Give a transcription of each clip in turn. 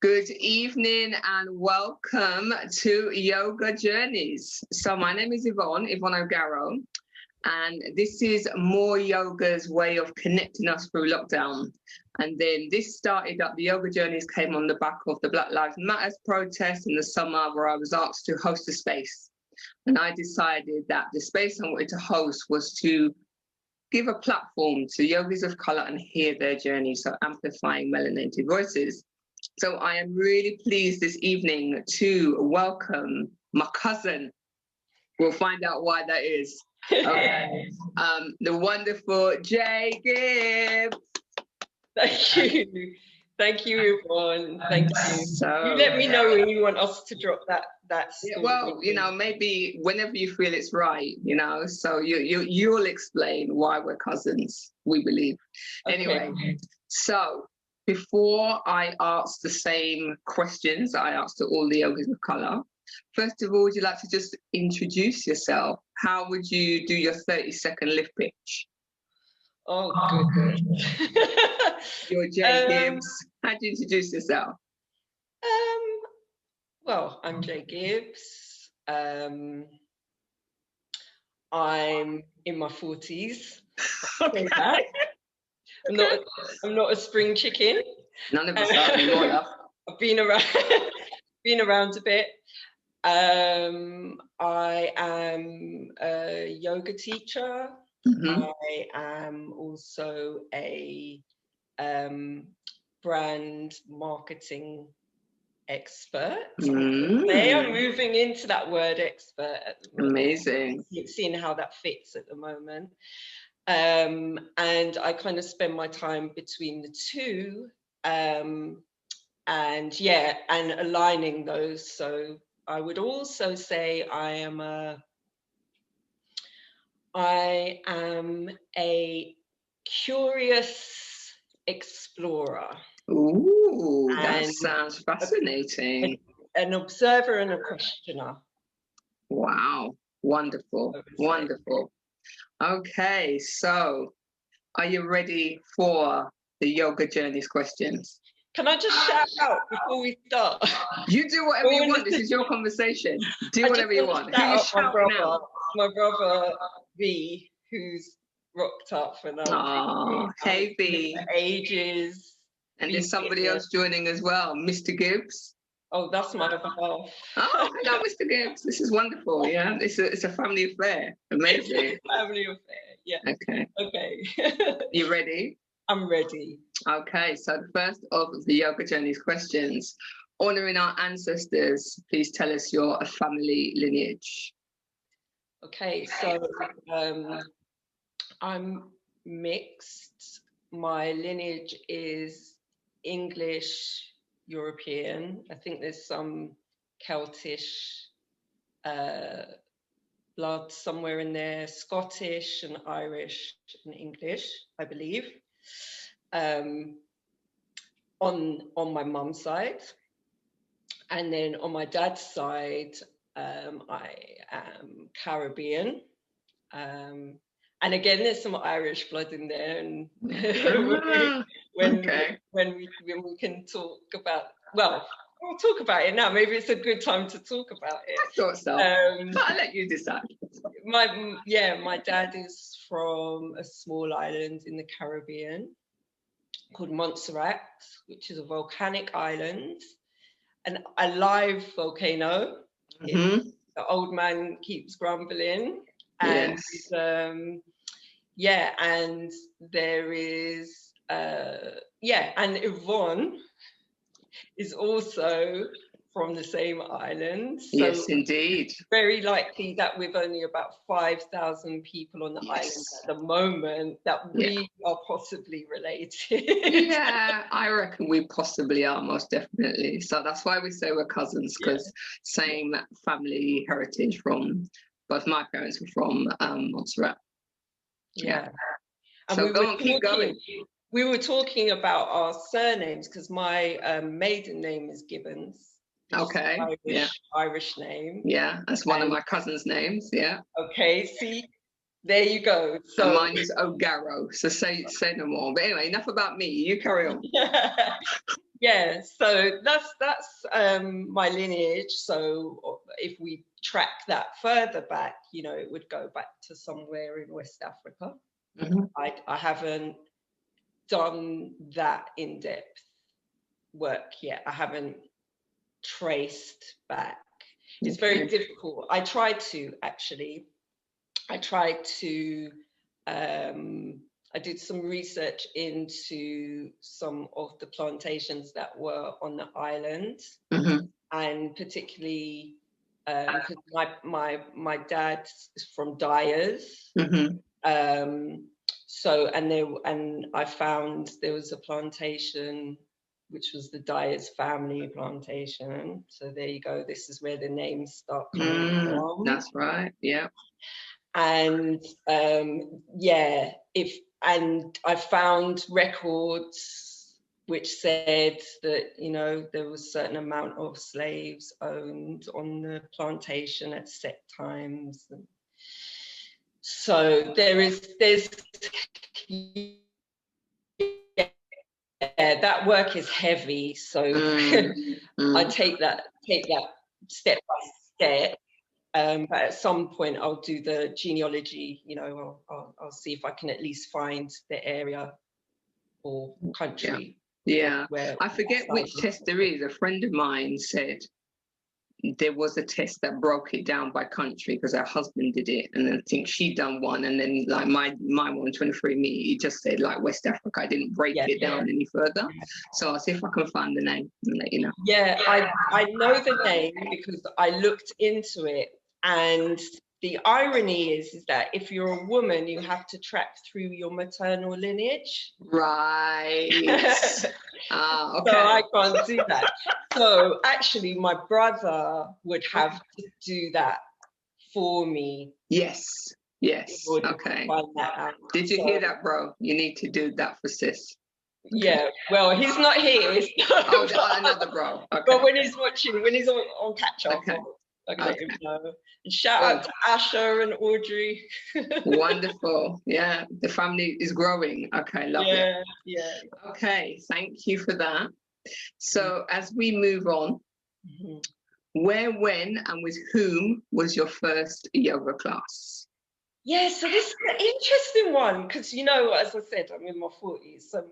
Good evening and welcome to Yoga Journeys. So my name is Yvonne O'Garro, and this is MoreYoga's way of connecting us through lockdown. And then this started up, the Yoga Journeys came on the back of the Black Lives Matter protest in the summer, where I was asked to host a space. And I decided that the space I wanted to host was to give a platform to yogis of color and hear their journey, so amplifying melanated voices. So I am really pleased this evening to welcome my cousin. We'll find out why that is. Okay. The wonderful Jae Gibbs. Thank you. Thank you, Yvonne. Thank you. So, you let me know when you want us to drop that story. Yeah, well, you know, maybe whenever you feel it's right, you know, so you'll explain why we're cousins, we believe. Okay. Anyway, so before I ask the same questions that I asked to all the yogis of color, first of all, would you like to just introduce yourself? How would you do your 30-second lift pitch? Oh, goodness. You're Jae Gibbs. How do you introduce yourself? Well, I'm Jae Gibbs. I'm in my 40s. Okay. I'm not a spring chicken. None of us are anymore, love. I've been around a bit. I am a yoga teacher. Mm-hmm. I am also a brand marketing expert. They are moving into that word expert at the moment. Amazing. Seeing how that fits at the moment. And I kind of spend my time between the two, and aligning those. So I would also say I am a curious explorer. Ooh, that sounds fascinating. An observer and a questioner. Wow, wonderful, wonderful. Okay, so are you ready for the Yoga Journeys questions? Can I just shout out before we start? You do whatever you want. This is your conversation. Do whatever you want. Who are you shouting out? My brother V, who's rocked up for now. Oh, hey V. Ages. And there's somebody else joining as well, Mr. Gibbs. Oh, that's my other half. Oh, hello, Mr. Gibbs. This is wonderful. Yeah, it's a family affair. Amazing. Family affair. Yeah. Okay. You ready? I'm ready. Okay. So the first of the Yoga Journeys questions: honoring our ancestors. Please tell us your family lineage. Okay. So I'm mixed. My lineage is English, European. I think there's some Celtish blood somewhere in there, Scottish and Irish and English, I believe. On my mum's side. And then on my dad's side, I am Caribbean. And again, there's some Irish blood in there, and when we can talk about, well, we'll talk about it now. Maybe it's a good time to talk about it. I thought so. But I'll let you decide. My dad is from a small island in the Caribbean called Montserrat, which is a volcanic island, a live volcano. Mm-hmm. The old man keeps grumbling. And yes. And there is and Yvonne is also from the same island. So yes, indeed. Very likely that with only about 5,000 people on the island at the moment, that we are possibly related. Yeah, I reckon we possibly are, most definitely. So that's why we say we're cousins, because same family heritage from. Both my parents were from Montserrat. Yeah. So keep going. We were talking about our surnames because my maiden name is Gibbons. Okay. Irish name. Yeah, that's one of my cousin's names. Yeah. Okay. See, there you go. So and mine is O'Garro. So say no more. But anyway, enough about me. You carry on. Yeah, so that's my lineage. So if we track that further back, you know, it would go back to somewhere in West Africa. Mm-hmm. I haven't done that in-depth work yet. I haven't traced back. It's very difficult. I tried to actually. I did some research into some of the plantations that were on the island, Mm-hmm. and particularly because my dad is from Dyers. Mm-hmm. So and I found there was a plantation which was the Dyers family plantation. So there you go. This is where the names start coming from. That's right. Yeah. And and I found records which said that, you know, there was a certain amount of slaves owned on the plantation at set times. And so there's that work is heavy. So I take that step by step. But at some point I'll do the genealogy, you know, I'll see if I can at least find the area or country. Yeah. I forget which test there is. A friend of mine said there was a test that broke it down by country because her husband did it, and I think she'd done one, and then like my one, 23andMe, it just said like West Africa. I didn't break it down any further. So I'll see if I can find the name and let you know. Yeah, I know the name because I looked into it, and the irony is that if you're a woman, you have to track through your maternal lineage. Right. Okay. So I can't do that. So actually, my brother would have to do that for me. Yes. Okay. Find that out. Did you hear that, bro? You need to do that for sis. Okay. Yeah. Well, he's not here. Another bro. Okay. But when he's watching, when he's on catch up, I can let him know. And shout out to Asha and Audrey. Wonderful. Yeah, the family is growing. Okay, love it. Yeah. Okay, thank you for that. So as we move on, where, when, and with whom was your first yoga class? Yeah, so this is an interesting one because, you know, as I said, I'm in my 40s, so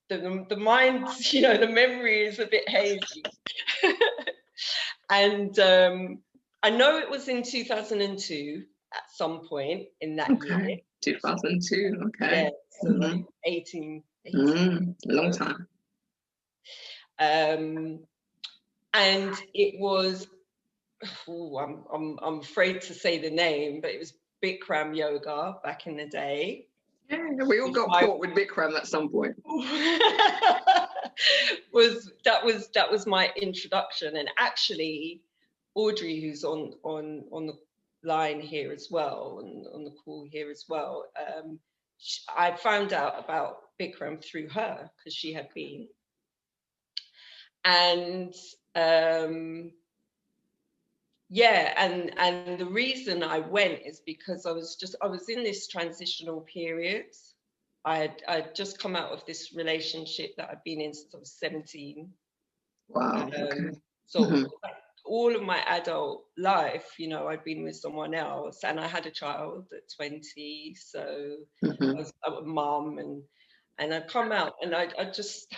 the mind, you know, the memory is a bit hazy. And I know it was in 2002 at some point in that year. 2002, okay. Yeah, so like 18 long time. And it was, I'm afraid to say the name, but it was Bikram yoga back in the day. Yeah, we all got caught with Bikram at some point. That was my introduction, and actually Audrey, who's on the line here as well, and on the call here as well, I found out about Bikram through her because she had been, and and the reason I went is because I was in this transitional period. I'd just come out of this relationship that I'd been in since I was 17. Wow. So all of my adult life, you know, I'd been with someone else, and I had a child at 20. So I was a mum, and I'd come out, and I just,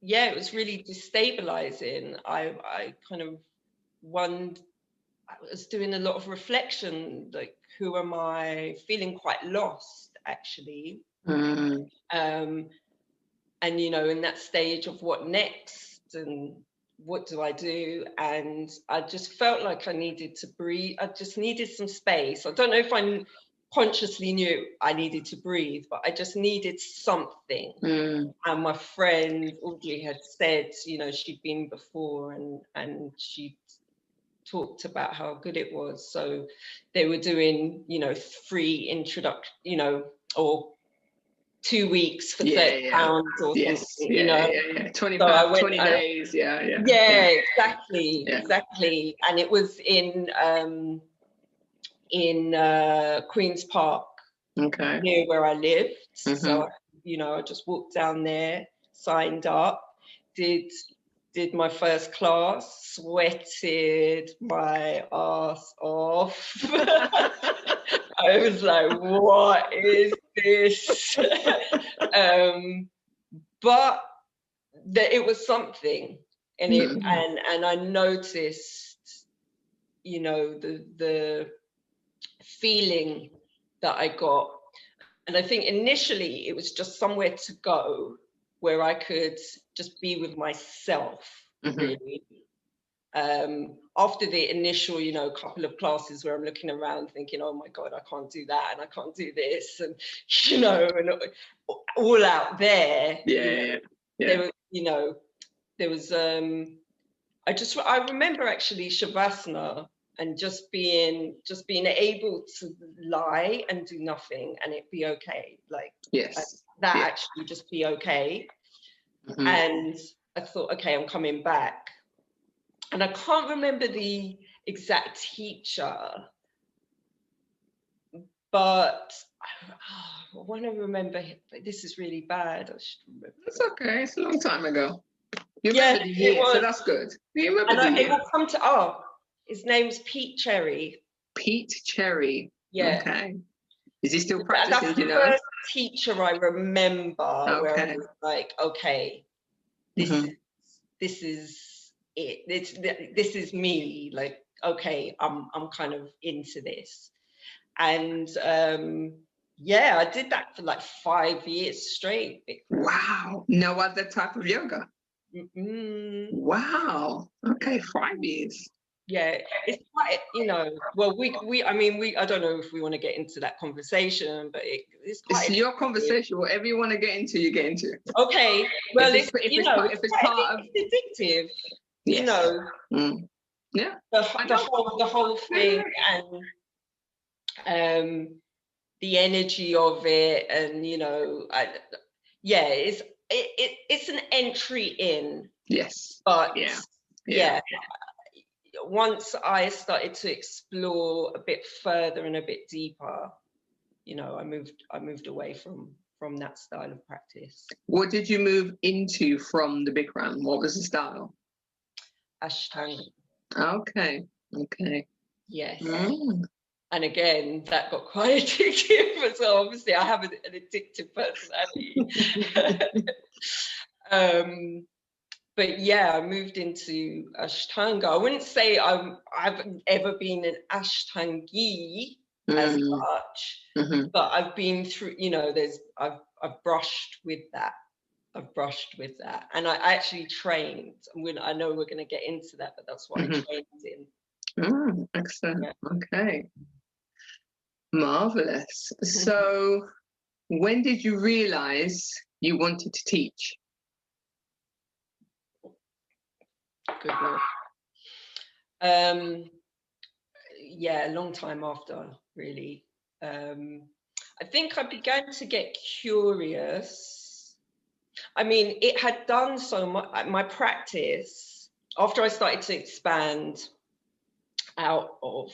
it was really destabilizing. I kind of I was doing a lot of reflection, like, who am I? Feeling quite lost, actually. And, you know, in that stage of what next and what do I do? And I just felt like I needed to breathe. I just needed some space. I don't know if I consciously knew I needed to breathe, but I just needed something. And my friend Audrey had said, you know, she'd been before, and she talked about how good it was. So they were doing, you know, free introduction, you know, or 2 weeks for £30 or something, you know. 20 days. Exactly. And it was in Queen's Park, near where I lived. So, you know, I just walked down there, signed up, did my first class, sweated my ass off. I was like, what is this? But it was something, and and I noticed, you know, the feeling that I got. And I think initially it was just somewhere to go where I could just be with myself, really. After the initial, you know, couple of classes where I'm looking around thinking, oh my God, I can't do that and I can't do this, and, you know, and all out there. There was, you know, there was, I remember actually Shavasana, and just being able to lie and do nothing and it be okay, like actually just be okay. And I thought, okay, I'm coming back, and I can't remember the exact teacher, but I want to remember. This is really bad. I should remember. It's okay. It's a long time ago. You remember the year, so that's good. You remember the year. It will come to his name's Pete Cherry. Pete Cherry. Yeah. Okay. Is he still practicing? That's the first teacher I remember where I was like, okay, this is it. This is me. Like, okay, I'm kind of into this. And I did that for like 5 years straight. Wow. No other type of yoga. Wow. Okay, 5 years. Yeah, it's quite, you know, well, I don't know if we want to get into that conversation, but it's quite... It's your conversation. Whatever you want to get into, you get into. Okay, well, it's part of... addictive, you know. Yeah. The whole thing, and the energy of it, and, you know, it's an entry in. Yes. But yeah. Once I started to explore a bit further and a bit deeper, you know, I moved away from that style of practice. What did you move into from the Bikram? What was the style? Ashtanga. Okay. Yes. And again, that got quite addictive. So obviously I have an addictive personality. But yeah, I moved into Ashtanga. I wouldn't say I've ever been an Ashtangi as much, but I've been through, you know, I've brushed with that. And I actually trained. I know we're going to get into that, but that's what I trained in. Excellent. Okay. Marvelous. So when did you realize you wanted to teach? Good Lord. A long time after, really. I think I began to get curious. I mean, it had done so much. My practice, after I started to expand out of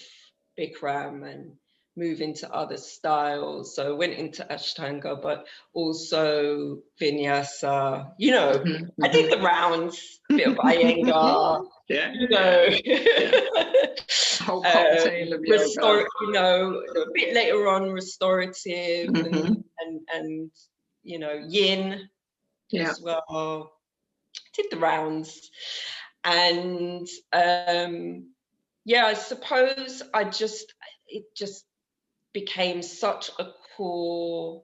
Bikram and move into other styles. So I went into Ashtanga, but also Vinyasa. You know, I did the rounds, a bit of Iyengar. You know, whole cocktail of yoga. You know, a bit later on, restorative and you know, Yin as well. Did the rounds, and I suppose it just became such a core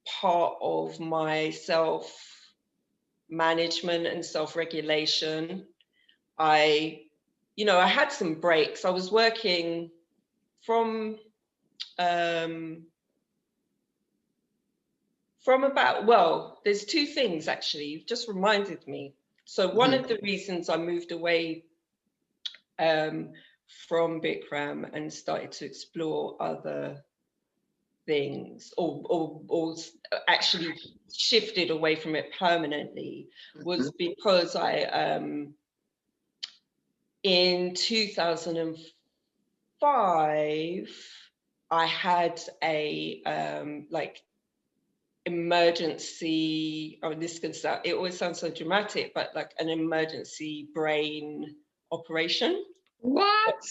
part of my self-management and self-regulation. I had some breaks. I was working from there's two things actually. You've just reminded me. So one of the reasons I moved away from Bikram and started to explore other things, or actually shifted away from it permanently, was because I in 2005 I had a emergency, oh, this can sound, it always sounds so dramatic, but like an emergency brain operation. What?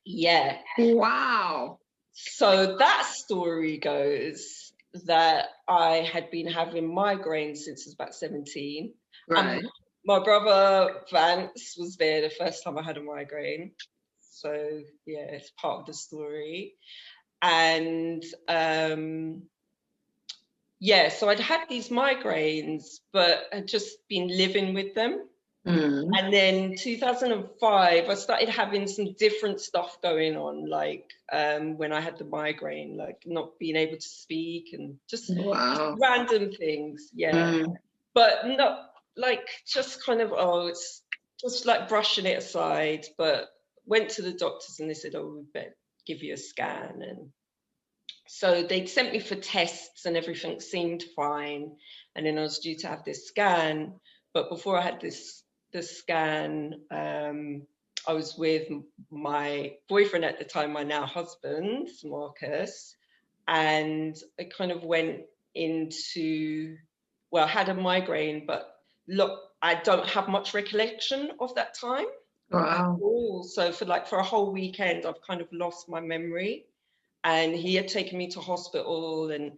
Yeah. Wow. So that story goes that I had been having migraines since I was about 17. Right. My brother Vance was there the first time I had a migraine. So yeah, it's part of the story. And yeah, so I'd had these migraines, but I'd just been living with them. And then 2005, I started having some different stuff going on, like when I had the migraine, like not being able to speak and just random things. Yeah. But not like just kind of, oh, it's just like brushing it aside. But went to the doctors and they said, oh, we better give you a scan. And so they'd sent me for tests and everything seemed fine. And then I was due to have this scan. But before I had the scan, I was with my boyfriend at the time, my now husband, Marcus, and I kind of went into, well, I had a migraine, but look, I don't have much recollection of that time. Wow. So for a whole weekend, I've kind of lost my memory. And he had taken me to hospital, and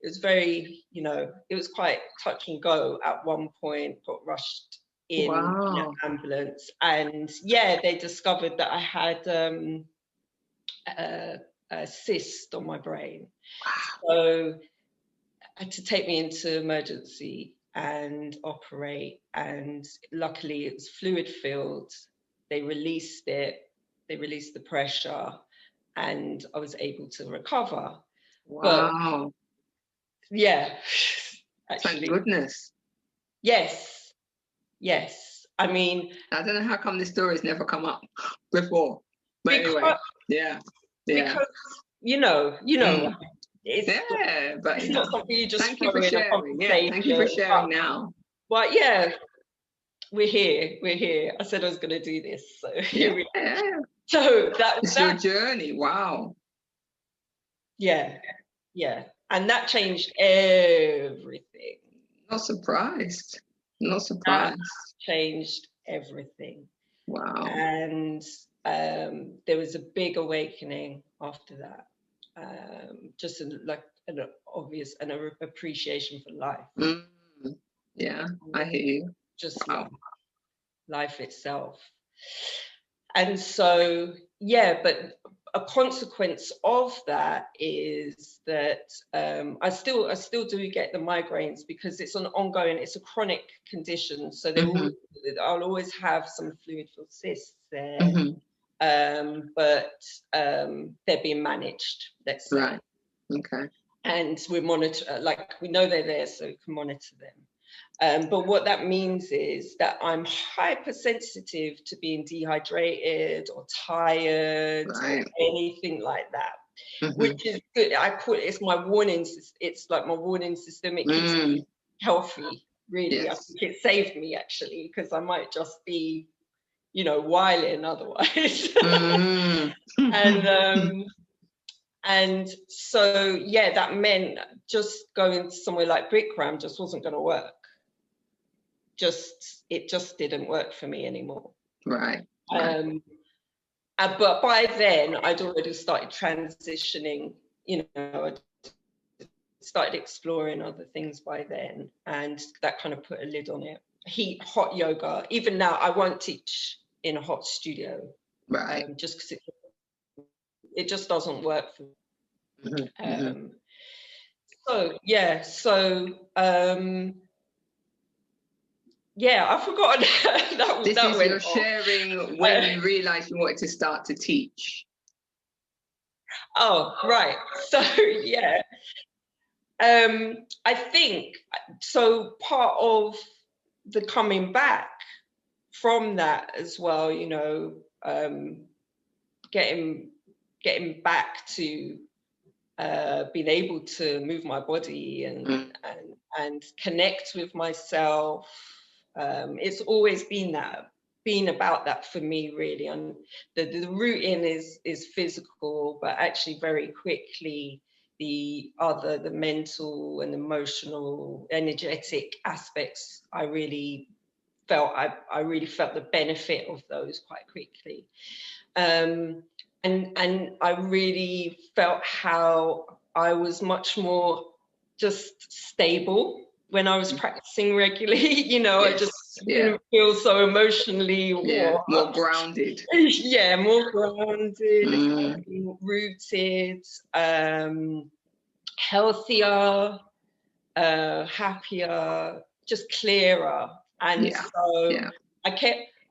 it was very, it was quite touch and go at one point, got rushed in an ambulance. And yeah, they discovered that I had a cyst on my brain. So had to take me into emergency and operate. And luckily it was fluid filled. They released it, they released the pressure, and I was able to recover. Wow. But yeah. Actually. Thank goodness. Yes. Yes. I mean, I don't know how come this story has never come up before. But anyway, yeah. Because it's not something you just thank you for sharing. Yeah, thank you for sharing now. But yeah, we're here. I said I was going to do this, so here we are. Yeah. So that's your journey. Wow. Yeah, and that changed everything. Not surprised. That changed everything. Wow. And there was a big awakening after that. Just like an obvious and an appreciation for life. Yeah, I hear you. Just life itself. And so, yeah, but a consequence of that is that I still do get the migraines because it's an ongoing, it's a chronic condition. So I'll always have some fluid-filled cysts there, but they're being managed. Let's say. Right. Okay. And we monitor, like we know they're there, so we can monitor them. But what that means is that I'm hypersensitive to being dehydrated or tired or anything like that, which is good. I call it, it's my warning. It's like my warning system. It keeps me healthy, really. Yes. I think it saved me actually, because I might just be, wilding otherwise. And so, yeah, that meant just going somewhere like Bikram just wasn't going to work. It just didn't work for me anymore. Right. But by then I'd already started transitioning, I started exploring other things by then, and that kind of put a lid on it. Hot yoga, even now I won't teach in a hot studio, right? Just because it just doesn't work for me. I've forgotten that. This is your sharing when you realised you wanted to start to teach. Oh, right. So yeah, I think so. Part of the coming back from that as well, getting back to being able to move my body and connect with myself. It's always been about that for me, really. And the root in is physical, but actually very quickly the mental and emotional, energetic aspects, I really felt the benefit of those quite quickly. And I really felt how I was much more just stable when I was practicing regularly. You know, I just didn't feel so emotionally more grounded. Yeah, more grounded, rooted, healthier, happier, just clearer. And so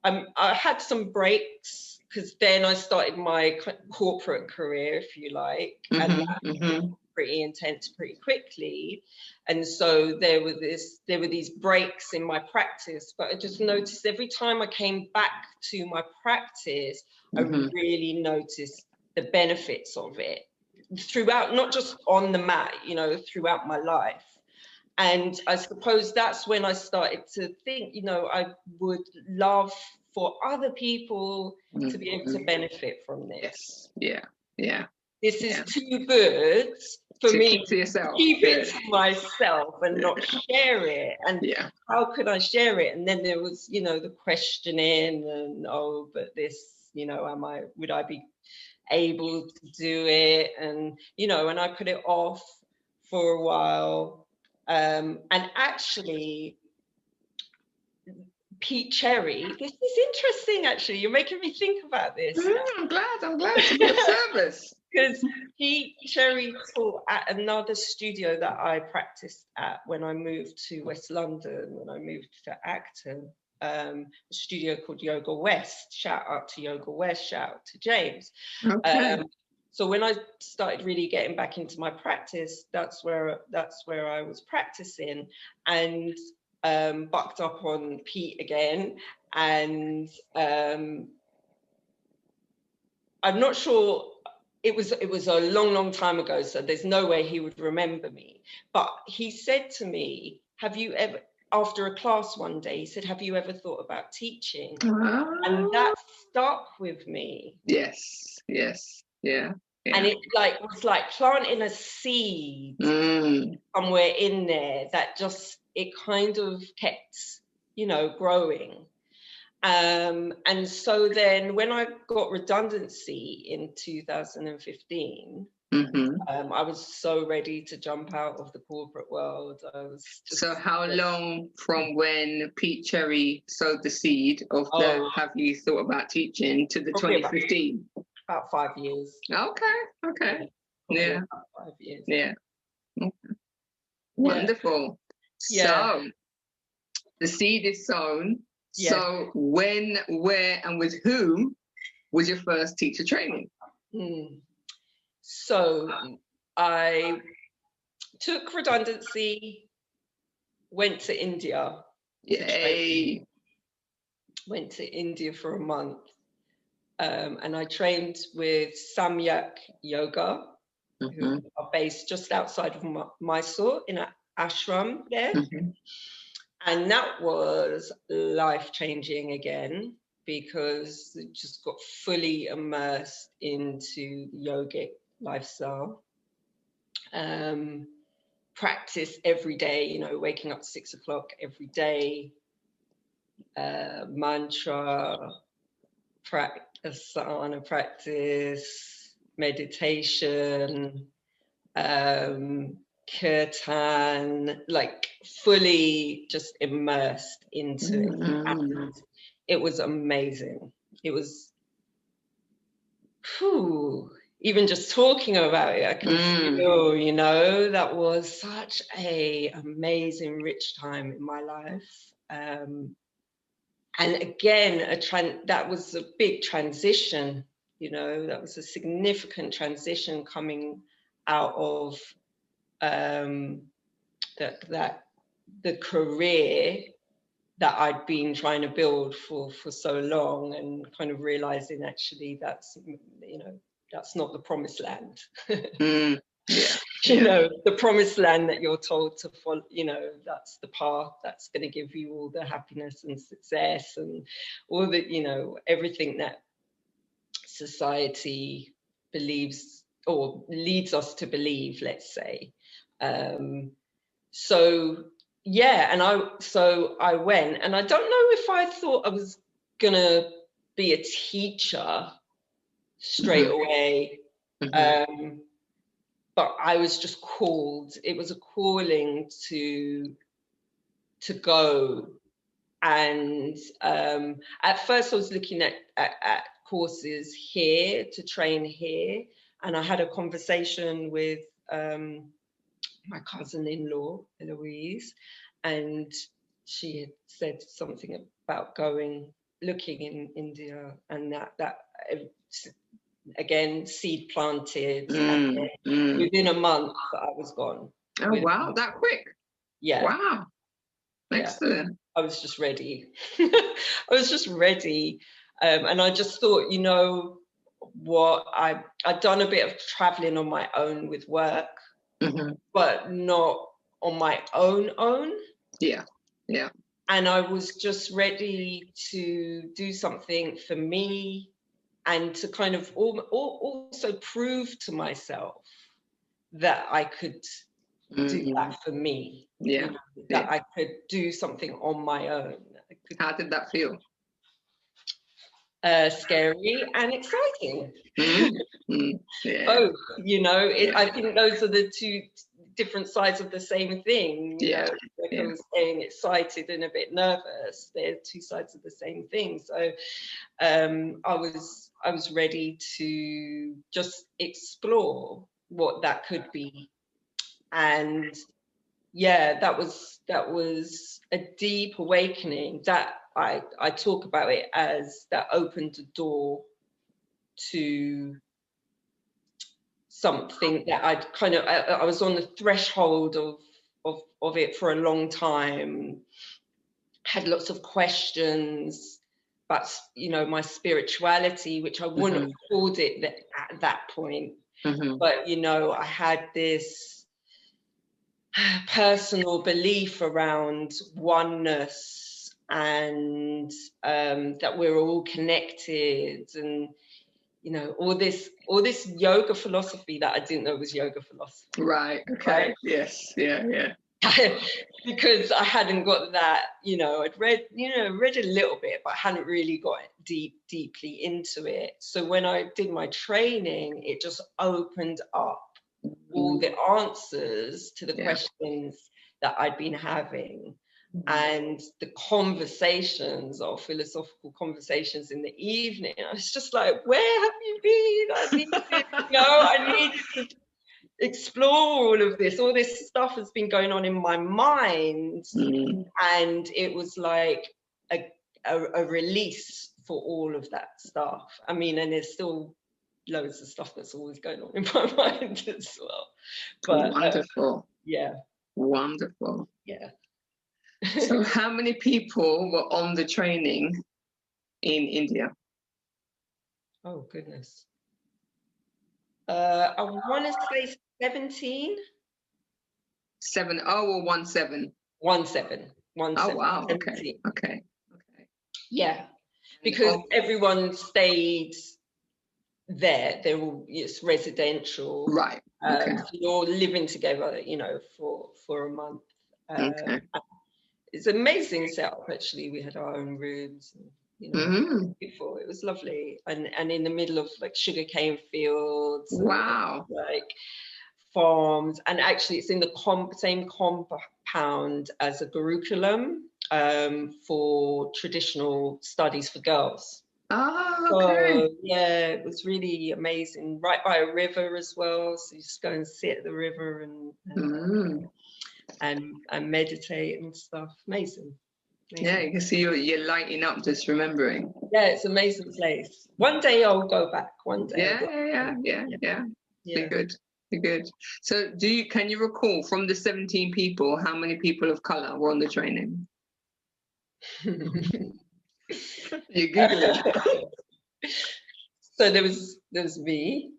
I had some breaks, because then I started my corporate career, if you like, and that was pretty intense pretty quickly. And so there were these breaks in my practice, but I just noticed every time I came back to my practice, I really noticed the benefits of it throughout, not just on the mat, you know, throughout my life. And I suppose that's when I started to think, you know, I would love for other people to be able to benefit from this. This is too good for me to yourself. Keep it to myself and not share it. And how could I share it? And then there was, you know, the questioning and, oh, but this, you know, would I be able to do it? And, you know, and I put it off for a while. And actually, Pete Cherry, this is interesting, actually. You're making me think about this. I'm glad to be of service. Because Pete Cherry taught at another studio that I practiced at when I moved to West London, when I moved to Acton, a studio called Yoga West. Shout out to Yoga West, shout out to James. Okay. So when I started really getting back into my practice, that's where I was practicing, and bucked up on Pete again. And I'm not sure, it was a long time ago, so there's no way he would remember me. But he said to me, have you ever, after a class one day, he said, have you ever thought about teaching? And that stuck with me. Yes. And it was like planting a seed somewhere in there that just, it kind of kept, you know, growing. And so then when I got redundancy in 2015, I was so ready to jump out of the corporate world. So how long from when Pete Cherry sowed the seed of the have you thought about teaching to the 2015? About 5 years. Okay. Yeah. About 5 years. Yeah. Okay. Wonderful. Yeah. So the seed is sown. Yeah. So when, where, and with whom was your first teacher training? So I took redundancy, went to India. Yay. Went to India for a month. And I trained with Samyak Yoga, who are based just outside of Mysore in an ashram there. And that was life-changing again, because it just got fully immersed into the yogic lifestyle. Practice every day, you know, waking up at 6 o'clock every day, mantra, asana practice, meditation, kirtan, like fully just immersed into it. And it was amazing. It was, even just talking about it, I can feel, you know, that was such a amazing, rich time in my life. And again, that was a big transition, you know, that was a significant transition coming out of the career that I'd been trying to build for so long, and kind of realizing actually that's, you know, that's not the promised land. You know, the promised land that you're told to follow, you know, that's the path that's going to give you all the happiness and success and all the, you know, everything that society believes or leads us to believe, let's say. So yeah, and I went, and I don't know if I thought I was gonna be a teacher straight away. But I was just called. It was a calling to go. And at first I was looking at courses here to train here, and I had a conversation with my cousin-in-law, Eloise, and she had said something about looking in India, and that again, seed planted, and within a month I was gone. Oh wow, that quick. Yeah. Wow. Excellent. I was just ready. I was just ready. And I just thought, you know what, I'd done a bit of traveling on my own with work, but not on my own. Yeah. Yeah. And I was just ready to do something for me, and to kind of also prove to myself that I could do that for me. Yeah. You know, that I could do something on my own. How did that feel? Scary and exciting. Yeah. Both, you know, I think those are the two different sides of the same thing. You know, like I was saying, excited and a bit nervous. They're two sides of the same thing. So I was ready to just explore what that could be. And yeah, that was a deep awakening that I talk about it as that opened the door to something that I was on the threshold of it for a long time, had lots of questions about, you know, my spirituality, which I wouldn't have called it at that point. But, you know, I had this personal belief around oneness, and that we're all connected, and, you know, all this yoga philosophy that I didn't know was yoga philosophy. Right. Okay. Right? Yes. Yeah. Because I hadn't got that, you know, I'd read a little bit, but I hadn't really got deeply into it. So when I did my training, it just opened up all the answers to the questions that I'd been having, and the conversations, or philosophical conversations in the evening. I was just like, where have you been? I needed to explore all of this. All this stuff has been going on in my mind, and it was like a release for all of that stuff. I mean, and there's still loads of stuff that's always going on in my mind as well. But wonderful. Wonderful. Yeah. So how many people were on the training in India? Oh goodness. I want to say 17. 7-0 or 1-7? 1-7. Oh wow. 17. Okay. Yeah, because everyone stayed there. They're all, it's residential. Right. Okay. So you're living together, you know, for a month. It's an amazing setup, actually. We had our own rooms, and, you know, beautiful. It was lovely, and in the middle of like sugarcane fields. Wow. And, like farms, and actually it's in the same compound as a Gurukulam for traditional studies for girls. Oh, okay. So, yeah, it was really amazing. Right by a river as well, so you just go and sit at the river and meditate and stuff. Amazing. Yeah, you can see you're lighting up just remembering. Yeah, it's an amazing place. One day I'll go back. One day. Yeah. Be good. So can you recall from the 17 people how many people of color were on the training? You're Googling. So there was me.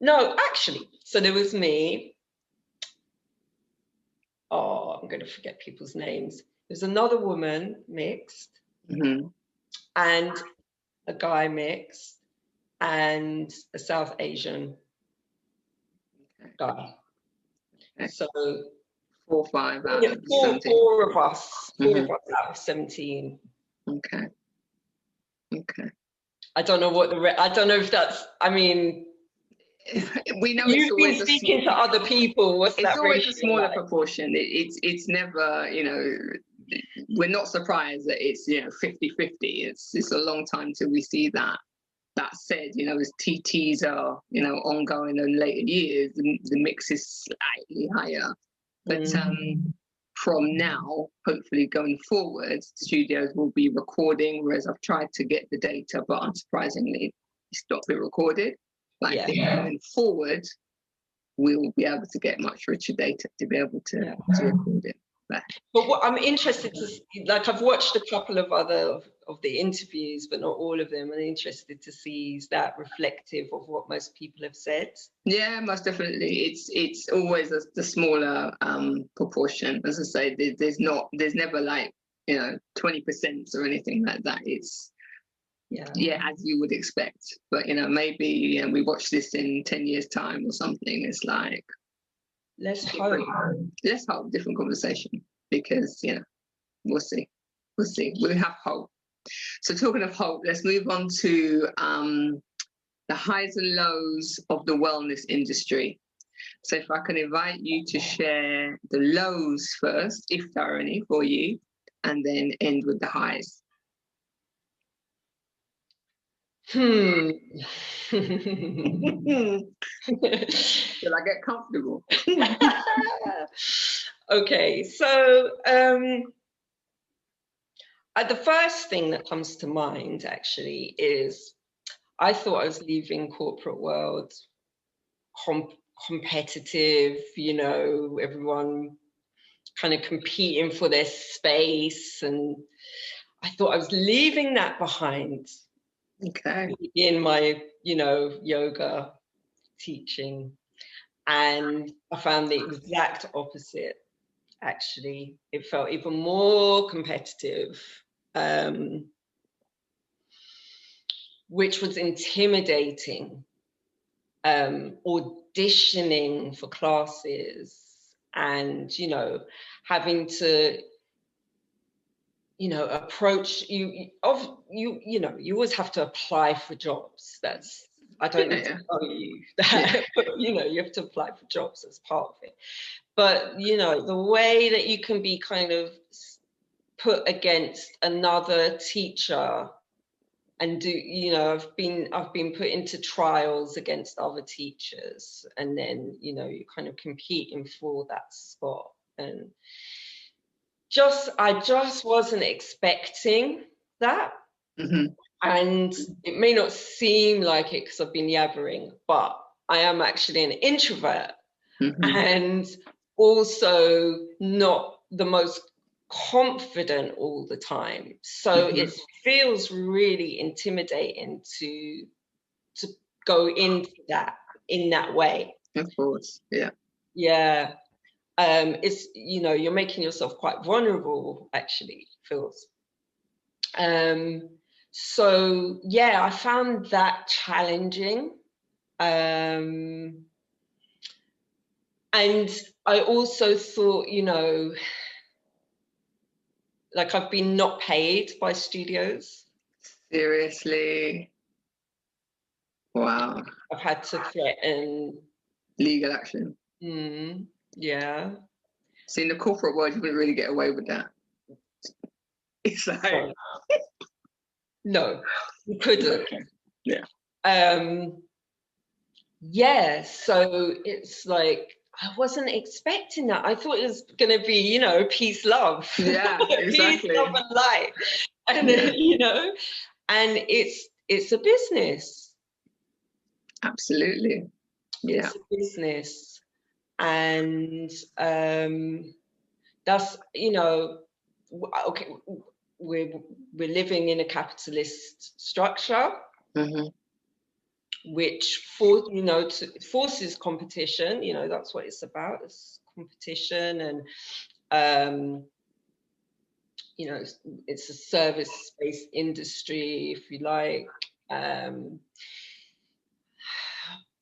No, actually, so there was me. Oh, I'm going to forget people's names. There's another woman mixed, and a guy mixed, and a South Asian. guy. Okay. So 4 or 5 out yeah, of 17. four of us out of 17. Okay. Okay. I don't know what I don't know if that's, I mean, We know you've it's been always speaking to other people. What's it's that always ratio a smaller like? proportion. It's never, you know, we're not surprised that it's, you know, 50-50. It's a long time till we see that. That said, you know, as TTs are, you know, ongoing in later years, the mix is slightly higher. But from now, hopefully going forward, studios will be recording, whereas I've tried to get the data, but unsurprisingly, it's not been recorded. But I think going forward, we will be able to get much richer data to be able to record it. But what I'm interested to see, like I've watched a couple of other of the interviews, but not all of them. I'm interested to see, is that reflective of what most people have said? Yeah, most definitely. It's always the smaller proportion. As I say, there's never like, you know, 20% or anything like that. It's as you would expect. But, you know, maybe, you know, we watch this in 10 years time or something. It's like, let's hope different conversation, because, you know, we'll see. We have hope. So talking of hope, let's move on to the highs and lows of the wellness industry. So if I can invite you to share the lows first, if there are any for you, and then end with the highs. Till I get comfortable. Okay, so the first thing that comes to mind actually is I thought I was leaving corporate world competitive, you know, everyone kind of competing for their space, and I thought I was leaving that behind. Okay. In my, you know, yoga teaching, and I found the exact opposite. Actually, it felt even more competitive, which was intimidating. Auditioning for classes, and, you know, having to, you know, approach you know, you always have to apply for jobs. That's, I don't need to tell you that, but, you know, you have to apply for jobs as part of it. But, you know, the way that you can be kind of put against another teacher and do, you know, I've been put into trials against other teachers, and then, you know, you kind of competing for that spot, and I just wasn't expecting that. And it may not seem like it because I've been yabbering, but I am actually an introvert, and also not the most confident all the time. So it feels really intimidating to go into that in that way. Of course, yeah. Yeah. It's, you know, you're making yourself quite vulnerable, actually, feels. So yeah, I found that challenging. And I also thought, you know, like I've been not paid by studios. Seriously? Wow. I've had to threaten legal action. Yeah. See, in the corporate world, you wouldn't really get away with that. It's like... No, you couldn't. Yeah. Yeah, so it's like, I wasn't expecting that. I thought it was going to be, you know, peace, love. Yeah, exactly. Peace, love, and light. And, you know, and it's a business. Absolutely. Yeah. It's a business. And that's, you know, okay, we're living in a capitalist structure. Which forces competition. You know, that's what it's about. It's competition, and you know, it's a service-based industry, if you like.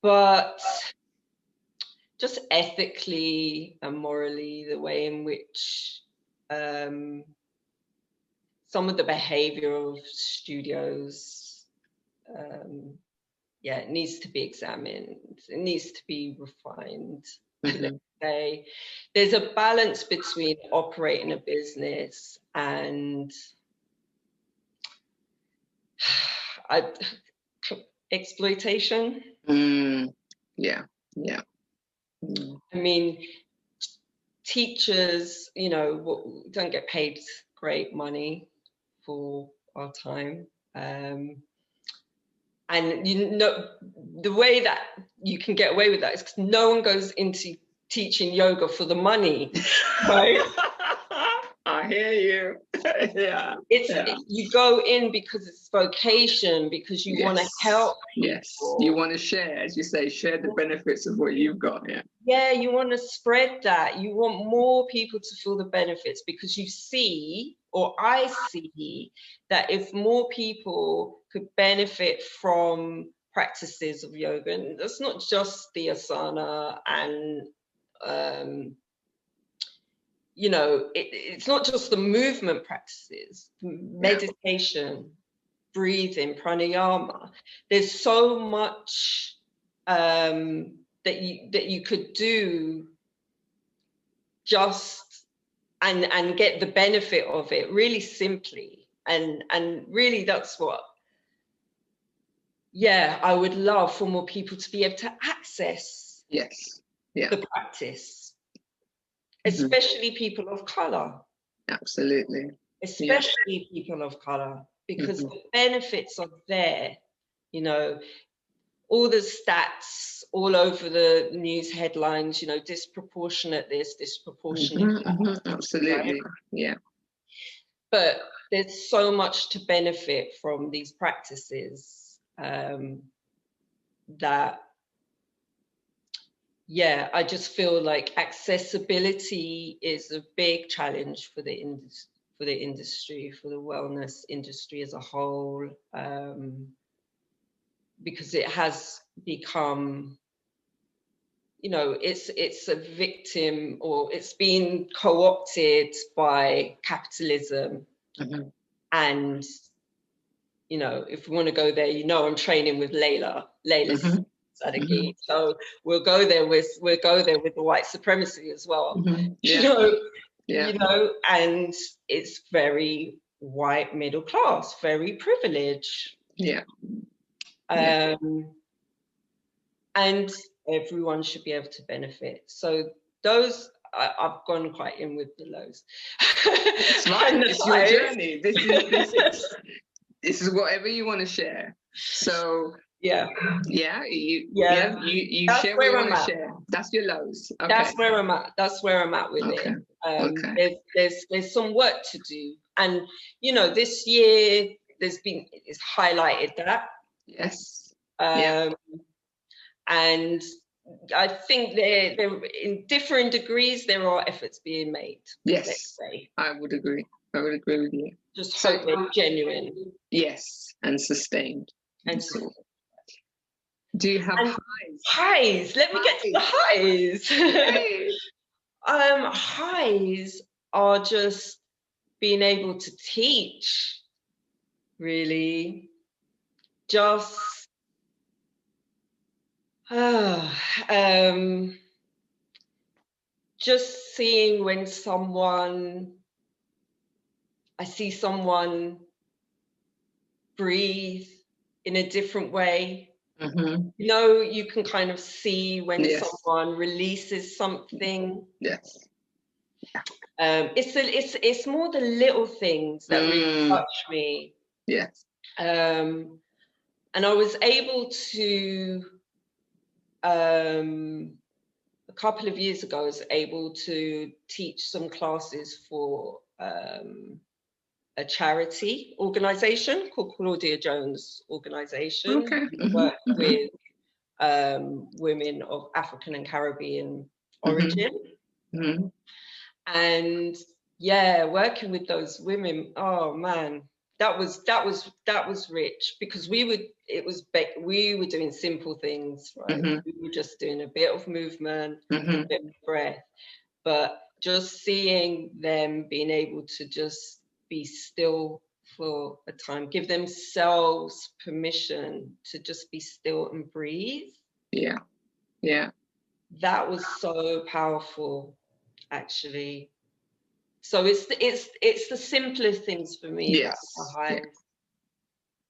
But just ethically and morally, the way in which some of the behavior of studios, it needs to be examined. It needs to be refined. Let's say there's a balance between operating a business and exploitation. Yeah. I mean, teachers, don't get paid great money for our time. And the way that you can get away with that is because no one goes into teaching yoga for the money, right? I hear you. Yeah. You go in because it's vocation, because you want to help people. Yes, you want to share, as you say, share the benefits of what you've got. Yeah, you want to spread that. You want more people to feel the benefits, because you see, or I see, that if more people could benefit from practices of yoga, and that's not just the asana and it's not just the movement practices, meditation, breathing, pranayama. There's so much that you could do just and get the benefit of it really simply. And really that's what, I would love for more people to be able to access the practice. Especially people of color. Absolutely. Especially people of color, because the benefits are there. All the stats all over the news headlines, disproportionate this, disproportionate that. Absolutely. Right? Yeah. But there's so much to benefit from these practices that I just feel like accessibility is a big challenge for the industry, for the wellness industry as a whole, because it has become, it's a victim, or it's been co-opted by capitalism. And if we want to go there, I'm training with Layla. Sadeghi. So we'll go there with the white supremacy as well. And it's very white middle class, very privileged. And everyone should be able to benefit. So those, I've gone quite in with the lows. It's fine. It's your journey. This is whatever you want to share. So you share what you want to share. That's your lows. Okay. That's where I'm at. That's where I'm at with it. There's some work to do, and this year it's highlighted that. Yes. And I think they're in different degrees. There are efforts being made. Yes, let's say. I would agree with you. Just hope they're genuine. Yes, and sustained. And do you have highs? Highs. Let me get to the highs. Highs are just being able to teach. Really, just seeing when I see someone breathe in a different way. You can kind of see when someone releases something. Yes. It's more the little things that really touch me. Yes. And I was able to a couple of years ago, I was able to teach some classes for a charity organization called Claudia Jones Organization. Okay. We work with women of African and Caribbean origin. And working with those women, oh man, that was rich, because we were doing simple things, right? We were just doing a bit of movement, a bit of breath, but just seeing them being able to just be still for a time, give themselves permission to just be still and breathe. Yeah. That was so powerful, actually. So it's the simplest things for me that are highest.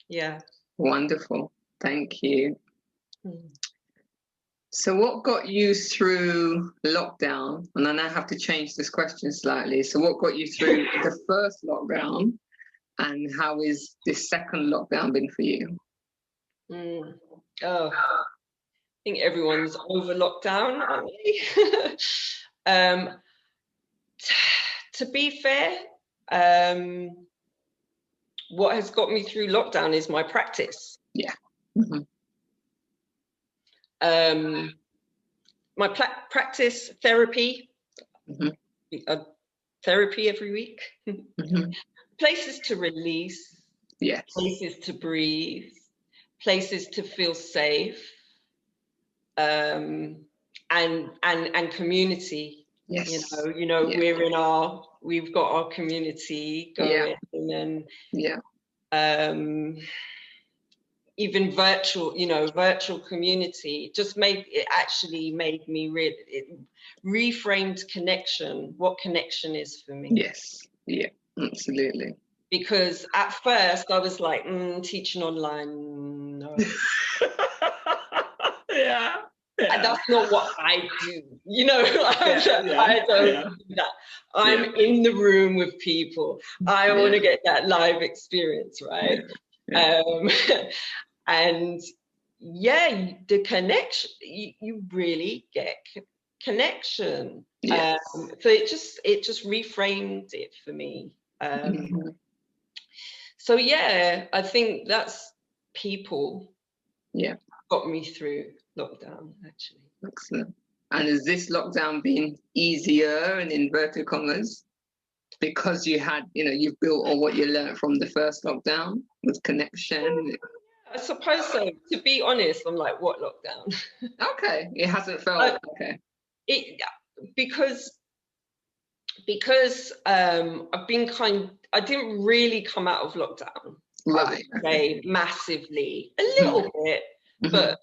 Yeah. Wonderful. Thank you. So what got you through lockdown? And I now have to change this question slightly. So what got you through the first lockdown, and how is this second lockdown been for you? Oh, I think everyone's over lockdown, aren't they? To be fair, what has got me through lockdown is my practice. Yeah. My practice, therapy, therapy every week, places to release, places to breathe, places to feel safe, and community. Yes. We've got our community going, and even virtual community just made me really, it reframed connection, what connection is for me. Yes. Yeah, absolutely. Because at first I was like, teaching online, no. And that's not what I do, I don't do that. I'm in the room with people. I want to get that live experience, right? And the connection, you really get connection. So it just reframed it for me. So I think that's people got me through lockdown, actually. Excellent. And has this lockdown been easier, in inverted commas, because you had, you've built on what you learned from the first lockdown with connection? I suppose so. To be honest, I'm like, what lockdown? Okay, it hasn't felt okay. Because I didn't really come out of lockdown, right? I would say massively, a little bit, but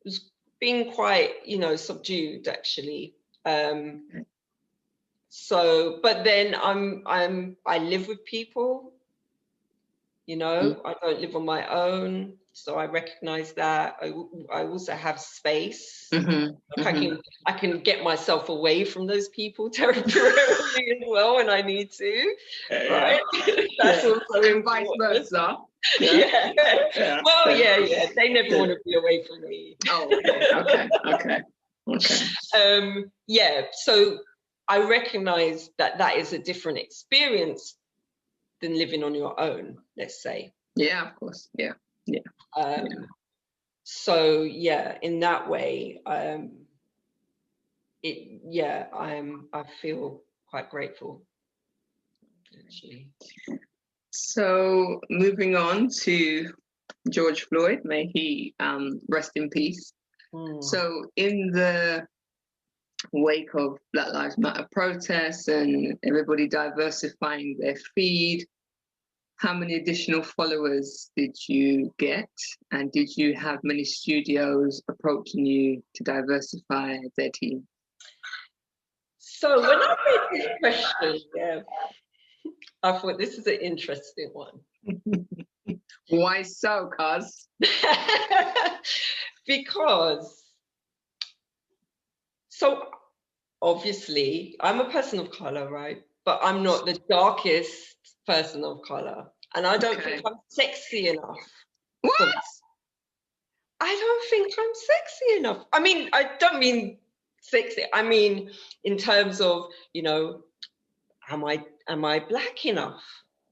was being quite, subdued, actually. So, but then I live with people, I don't live on my own, so I recognize that. I also have space. I can get myself away from those people temporarily as well when I need to, right? That's also and vice versa. Well, they never want to be away from me. Okay. So I recognize that is a different experience than living on your own, let's say. Yeah, of course. So in that way, I feel quite grateful, actually. So moving on to George Floyd, may he rest in peace. So in the wake of Black Lives Matter protests and everybody diversifying their feed, how many additional followers did you get? And did you have many studios approaching you to diversify their team? So when I read this question, I thought this is an interesting one. Why so, cuz? Because, so obviously, I'm a person of color, right? But I'm not the darkest person of color. And I don't think I'm sexy enough. What? I don't think I'm sexy enough. I mean, I don't mean sexy. I mean, in terms of, am I black enough?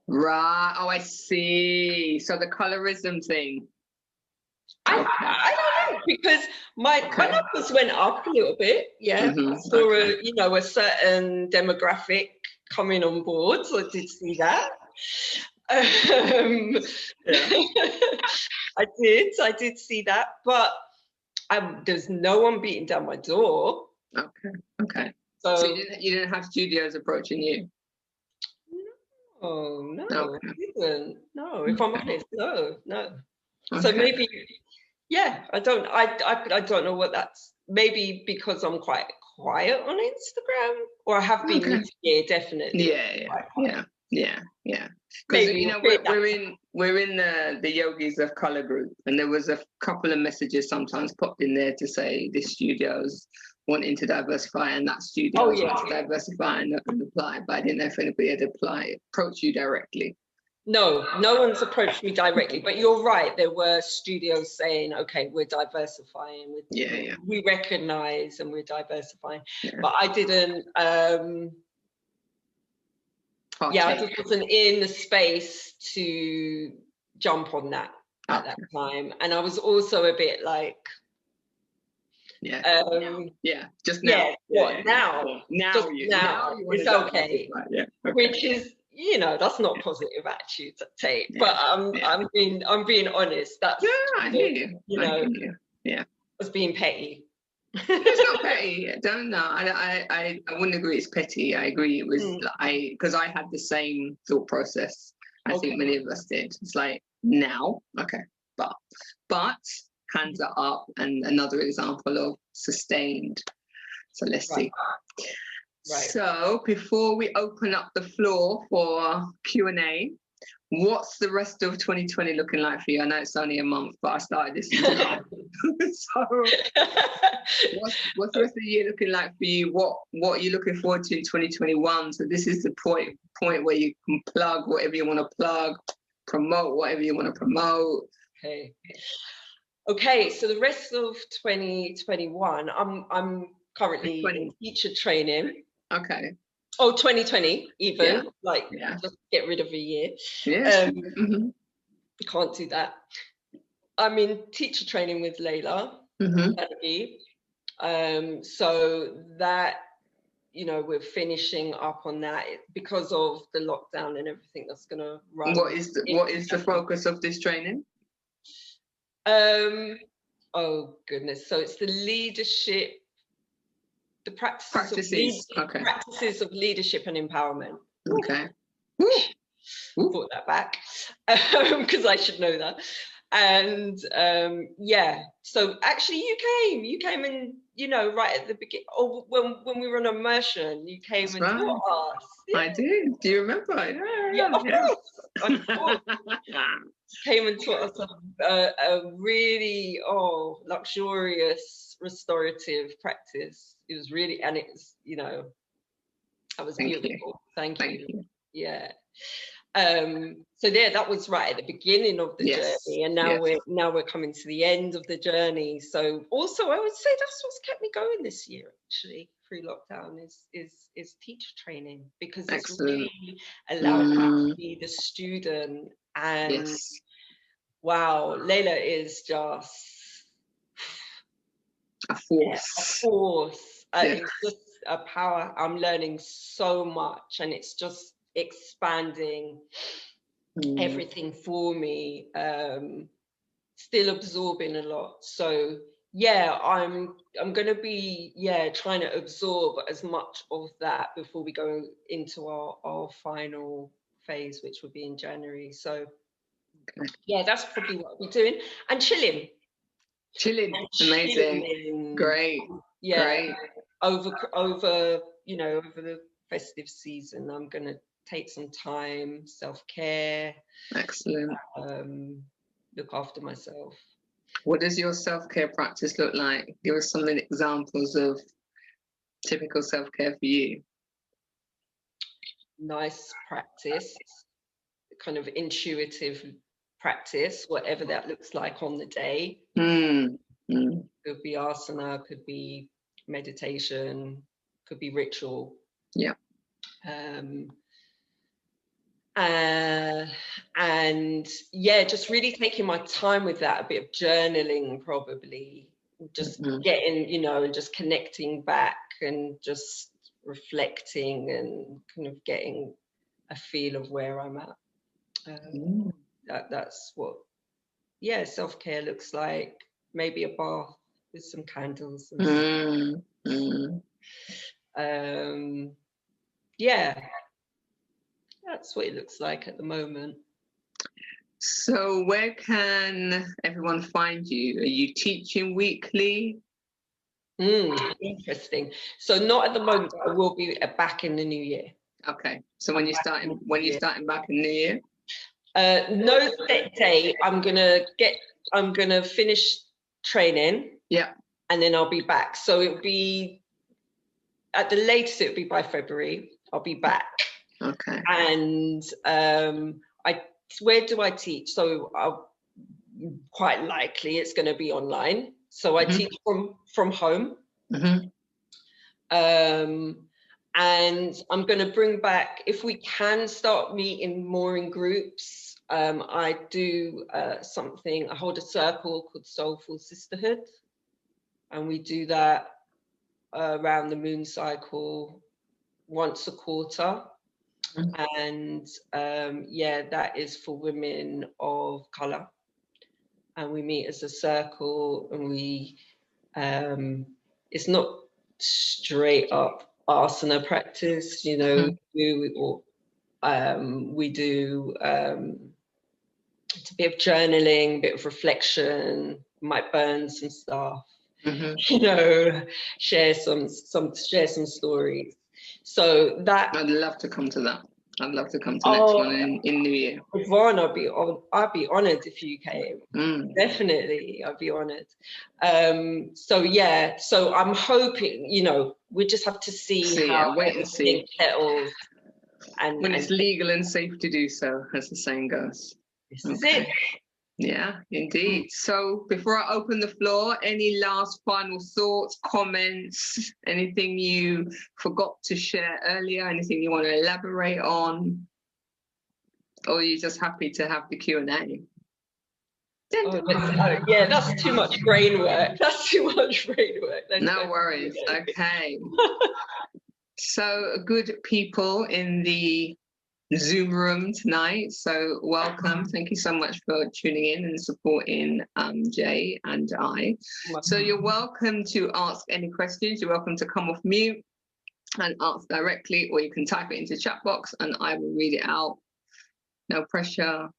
Right. Oh, I see. So the colorism thing. I don't know, because my numbers went up a little bit. I saw a certain demographic coming on board, so I did see that. Yeah. I did see that, but there's no one beating down my door. Okay. So you didn't have studios approaching you? No, Okay. I didn't. No, if I'm honest, no. Okay. So maybe, yeah, I don't know what that's. Maybe because I'm quite quiet on Instagram, or I have been this year, definitely. Yeah. Because you know we're in the Yogis of Color group, and there was a couple of messages sometimes popped in there to say this studio's wanting to diversify, and that studio wants to diversify and apply. But I didn't know if anybody had approached you directly. No one's approached me directly, but you're right. There were studios saying, "Okay, we're diversifying. We recognise and we're diversifying." Yeah. But I didn't. I just wasn't in the space to jump on that at that time, and I was also a bit like, just now. Now? Now it's okay. Which is, that's not positive attitude to take. But I'm being honest. That's I hear you. I was being petty. It's not petty. I wouldn't agree it's petty. I agree it was because I had the same thought process. I think many of us did. It's like now, but hands are up, and another example of sustained. So let's see. Right. So before we open up the floor for Q&A, what's the rest of 2020 looking like for you? I know it's only a month, but I started this in July. So what's the rest of the year looking like for you? What are you looking forward to in 2021? So this is the point where you can plug whatever you want to plug, promote whatever you want to promote. Okay, so the rest of 2021, I'm currently in teacher training. Okay. Oh, 2020 even, just get rid of a year. Yeah. Can't do that. I'm in teacher training with Layla. So that, we're finishing up on that because of the lockdown and everything that's going to run. What is the focus of this training? Oh goodness. So it's the leadership, the practices of leadership and empowerment. Okay. Brought that back because I should know that. And so actually you came in, right at the beginning, or when we were on immersion, you came and taught us. I did. Do you remember? Of course. Came and taught us a really luxurious restorative practice. It was really, and it's that was beautiful. Thank you. Yeah. So that was right at the beginning of the journey, and now we're coming to the end of the journey. So also I would say that's what's kept me going this year, actually, through lockdown is teacher training, because it's really allowed me to be the student. And wow, Layla is just a force. It's just a power. I'm learning so much, and it's just expanding everything for me. Still absorbing a lot. So I'm going to be trying to absorb as much of that before we go into our final phase, which will be in January. So that's probably what I'll be doing, and chilling. Amazing. Great. Great. Over the festive season, I'm going to take some time, self-care. Excellent. Look after myself. What does your self-care practice look like? Give us some examples of typical self-care for you. Nice practice, kind of intuitive practice, whatever that looks like on the day. Could be asana, could be meditation, could be ritual. And just really taking my time with that, a bit of journaling, probably just getting, and just connecting back and just reflecting and kind of getting a feel of where I'm at. That's what, yeah, self-care looks like. Maybe a bath with some candles and yeah, that's what it looks like at the moment. So where can everyone find you? Are you teaching weekly? Interesting. So not at the moment, but I will be back in the new year. Okay. So when you're starting back in the new year? No set date. I'm gonna finish training. Yeah. And then I'll be back. So it'll be, at the latest, it'll be by February. I'll be back. Okay. And where do I teach? So quite likely it's going to be online. So I teach from home. And I'm going to bring back, if we can start meeting more in groups. I do I hold a circle called Soulful Sisterhood. And we do that around the moon cycle once a quarter. And that is for women of colour. And we meet as a circle, and we it's not straight up asana practice, you know. We do a bit of journaling, a bit of reflection, might burn some stuff, you know, share some stories. So that, I'd love to come to that. I'd love to come to next one in New Year. Yvonne, I'd be honoured if you came. Definitely, I'd be honoured. So I'm hoping, you know, we just have to see how wait and see. Settles. And when it's legal and safe to do so, as the saying goes. This is it. Yeah, indeed. So before I open the floor, any last final thoughts, comments, anything you forgot to share earlier, anything you want to elaborate on? Or are you just happy to have the Q&A? Yeah, that's too much brain work. No worries. Okay. So good people in the Zoom room tonight. So welcome. Thank you so much for tuning in and supporting Jae and I. So you're welcome to ask any questions. You're welcome to come off mute and ask directly, or you can type it into the chat box and I will read it out. No pressure.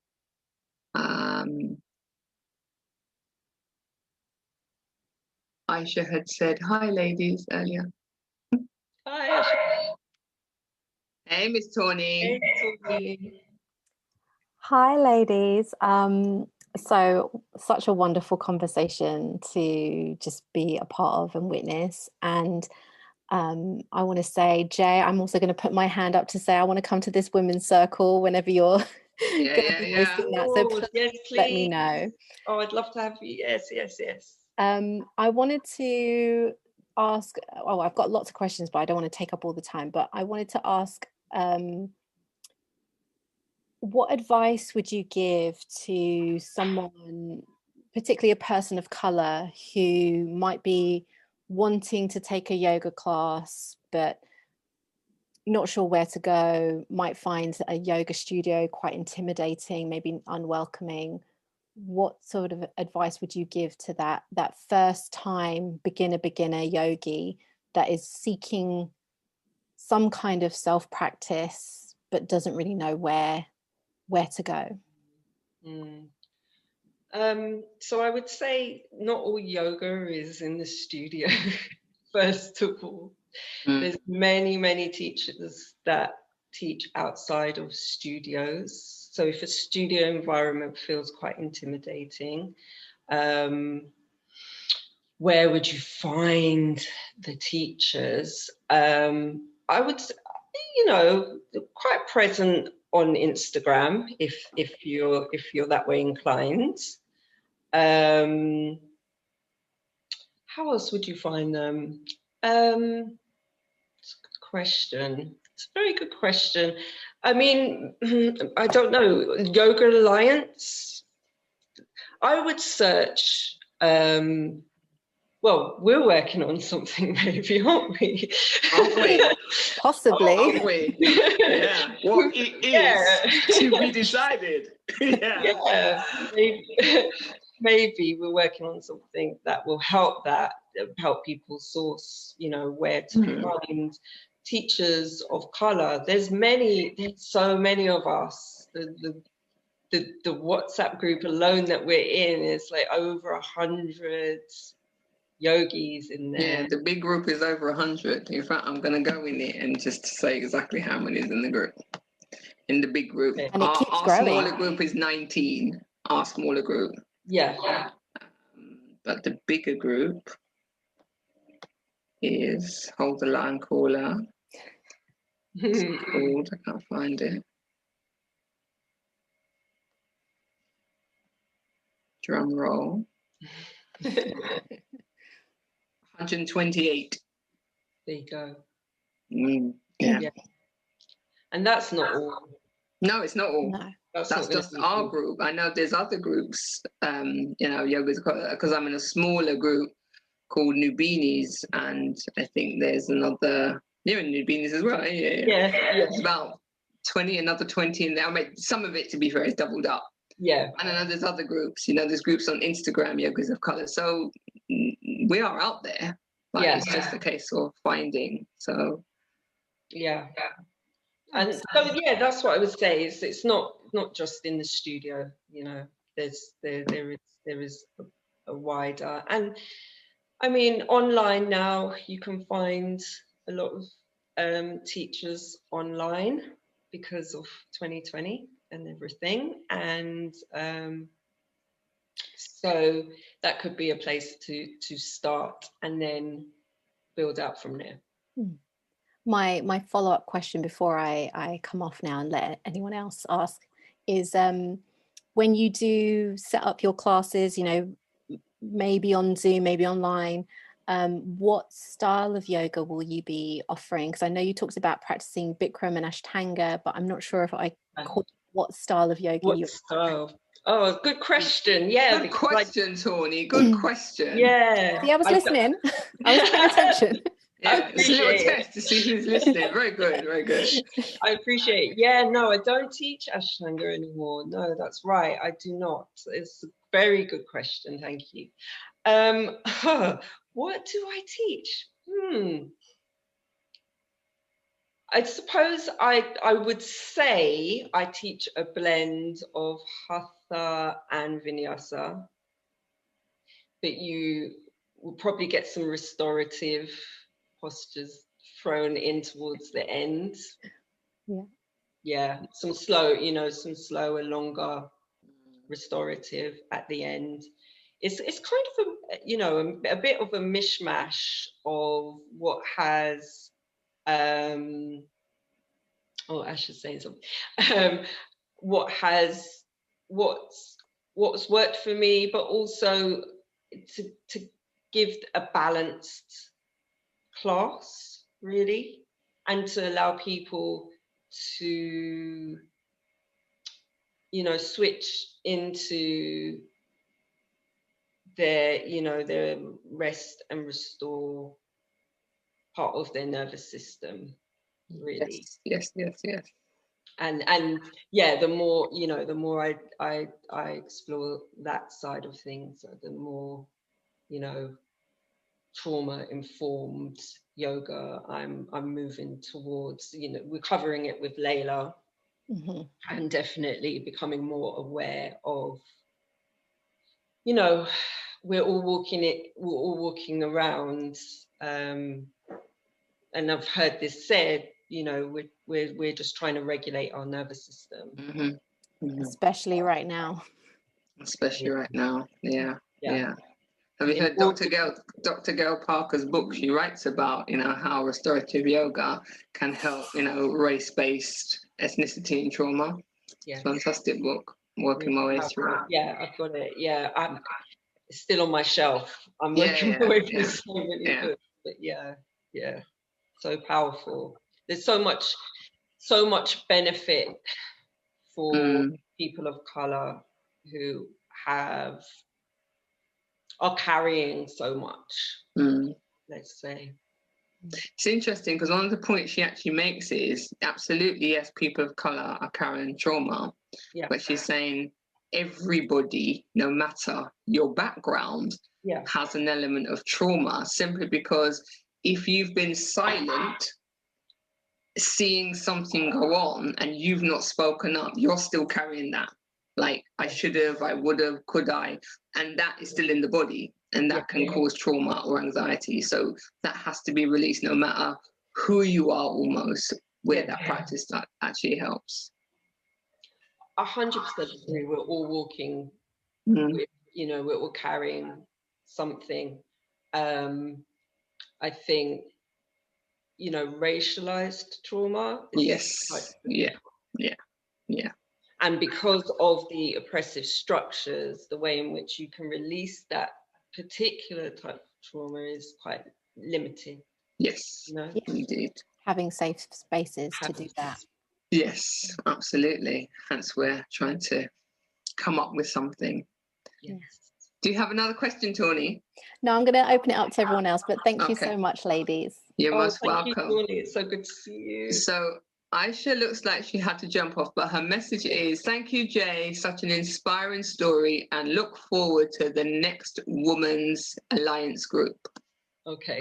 Aisha had said, hi ladies, earlier. Hi. Hey, Miss Tawny. Hi, ladies. So such a wonderful conversation to just be a part of and witness. And I want to say, Jae, I'm also going to put my hand up to say I want to come to this women's circle whenever you're going to be hosting that. So please let me know. Oh, I'd love to have you. Yes. I wanted to ask, I've got lots of questions, but I don't want to take up all the time. But I wanted to ask, what advice would you give to someone, particularly a person of color, who might be wanting to take a yoga class, but not sure where to go, might find a yoga studio quite intimidating, maybe unwelcoming? What sort of advice would you give to that first time beginner yogi that is seeking some kind of self-practice but doesn't really know where to go? So I would say not all yoga is in the studio. First of all, there's many teachers that teach outside of studios. So if a studio environment feels quite intimidating, where would you find the teachers? I would, you know, quite present on Instagram if you're that way inclined. How else would you find them? It's a good question. It's a very good question. I mean, I don't know. Yoga Alliance. I would search Well, we're working on something, maybe, aren't we? Aren't we? Possibly. Aren't we? Yeah. What it is to be decided. Yeah. Maybe we're working on something that will help people source, where to find teachers of color. There's so many of us. The WhatsApp group alone that we're in is like over 100 yogis in there. Yeah, the big group is over 100. In fact, I'm going to go in it and just say exactly how many is in the group. In the big group. And it keeps our growing. Smaller group is 19. Our smaller group. Yeah. But the bigger group is, hold the line, caller. It's called, I can't find it. Drum roll. 128. There you go. Yeah. And that's not all. No, it's not all. No. That's just our group. I know there's other groups, yoga's, because I'm in a smaller group called Nubinis, and I think there's another, you're in Nubinis as well, Yeah. It's about 20, another 20 in there. I mean, some of it, to be fair, is doubled up. Yeah. And I know there's other groups, there's groups on Instagram, Yogas of Colour. So we are out there. It's just a case of finding. So yeah. And so that's what I would say. It's not just in the studio, there is a wider, and I mean, online now you can find a lot of teachers online because of 2020 and everything, and so that could be a place to start and then build out from there. My follow-up question before I come off now and let anyone else ask is, when you do set up your classes, maybe on Zoom, maybe online, what style of yoga will you be offering? Because I know you talked about practicing Bikram and Ashtanga, but I'm not sure if I caught what style of yoga you're style. Oh, good question. Yeah. Good question, Tawny. Good question. Yeah. See, I was listening. I was paying attention. Yeah, it's a little test to see who's listening. Very good, very good. I appreciate it. Yeah, no, I don't teach Ashtanga anymore. No, that's right. I do not. It's a very good question. Thank you. What do I teach? I suppose I would say I teach a blend of Hatha and Vinyasa, but you will probably get some restorative postures thrown in towards the end. Yeah, some slow, some slower, longer restorative at the end. It's kind of a bit of a mishmash of what has I should say something. What's worked for me, but also to give a balanced class, really, and to allow people to switch into their rest and restore part of their nervous system, really. Yes. And yeah, the more I explore that side of things, the more trauma informed yoga I'm moving towards. We're covering it with Layla, and definitely becoming more aware of, we're all walking around, and I've heard this said, we're just trying to regulate our nervous system, especially right now. Yeah. Have you heard Dr. Gail Parker's book? She writes about, how restorative yoga can help, race-based ethnicity and trauma. Yeah. Fantastic book. Working my way through it. Yeah, I've got it. Yeah, it's still on my shelf. I'm working my way through so many books. But yeah, so powerful. There's so much benefit for people of color who have are carrying so much, let's say. It's interesting because one of the points she actually makes is absolutely, yes, people of color are carrying trauma, but she's saying everybody, no matter your background, has an element of trauma, simply because if you've been silent, seeing something go on and you've not spoken up, you're still carrying that. Like, I should have, I would have, could I? And that is still in the body, and that can cause trauma or anxiety. So that has to be released no matter who you are, almost, where that practice that actually helps. 100% agree. We're all walking with, you know, we're all carrying something. I think, you know, racialized trauma. Yes. Yeah. And because of the oppressive structures, the way in which you can release that particular type of trauma is quite limited. Yes, you know? Indeed. Having safe spaces to do that. Yes, absolutely. Hence, we're trying to come up with something. Yes. Do you have another question, Tawny? No, I'm going to open it up to everyone else, but thank you so much, ladies. You're most welcome. Thank you, Tawny. It's so good to see you. So Aisha looks like she had to jump off, but her message is, thank you, Jae, such an inspiring story, and look forward to the next Women's Alliance group. Okay.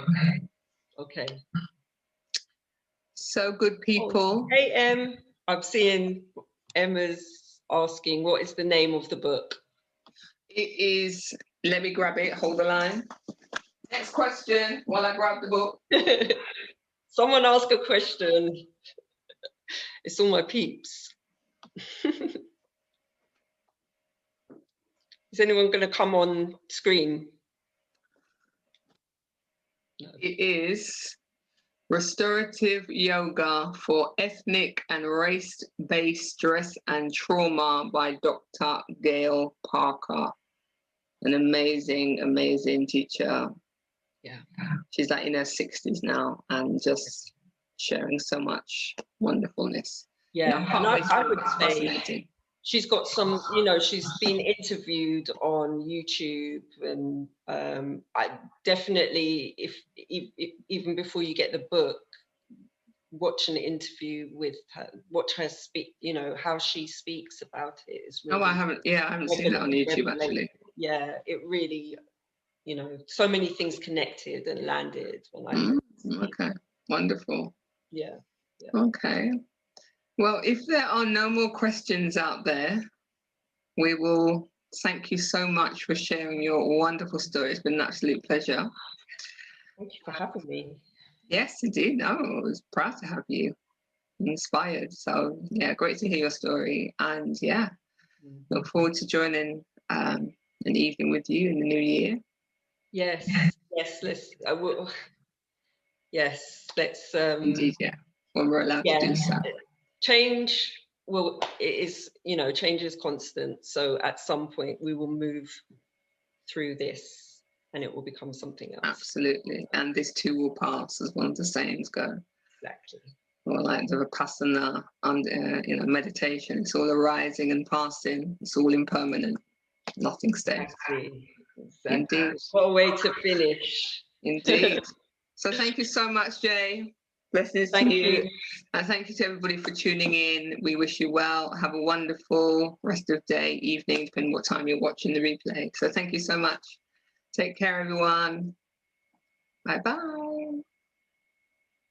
So good, people. Hey, Em, I'm seeing Emma's asking, what is the name of the book? It is, let me grab it, hold the line. Next question while I grab the book. Someone ask a question. It's all my peeps. Is anyone going to come on screen? No. It is Restorative Yoga for Ethnic and Race-Based Stress and Trauma by Dr. Gail Parker. An amazing, amazing teacher. Yeah. She's like in her 60s now and just sharing so much wonderfulness. Yeah, and I would say she's got some, you know, she's been interviewed on YouTube, and I definitely, if even before you get the book, watch an interview with her, watch her speak, you know, how she speaks about it is really, I haven't seen it on YouTube actually. Yeah, it really, you know, so many things connected and landed when I okay, wonderful. Yeah. Okay. Well, if there are no more questions out there, we will thank you so much for sharing your wonderful story. It's been an absolute pleasure. Thank you for having me. Yes, indeed. No, I was proud to have you. Inspired. So, yeah, great to hear your story. And, yeah, look forward to joining an evening with you in the new year. Yes, let's, let's... Indeed, yeah, when we're allowed to do so. Change, well, it is, you know, change is constant. So at some point we will move through this and it will become something else. Absolutely. And this too will pass, as one of the sayings go. Exactly. Or like the Vipassana, you know, meditation. It's all arising and passing. It's all impermanent. Nothing stays. Exactly. Indeed. What a way to finish. Indeed. So thank you so much, Jae. Blessings to you. And thank you to everybody for tuning in. We wish you well. Have a wonderful rest of day, evening, depending what time you're watching the replay. So thank you so much. Take care, everyone. Bye-bye.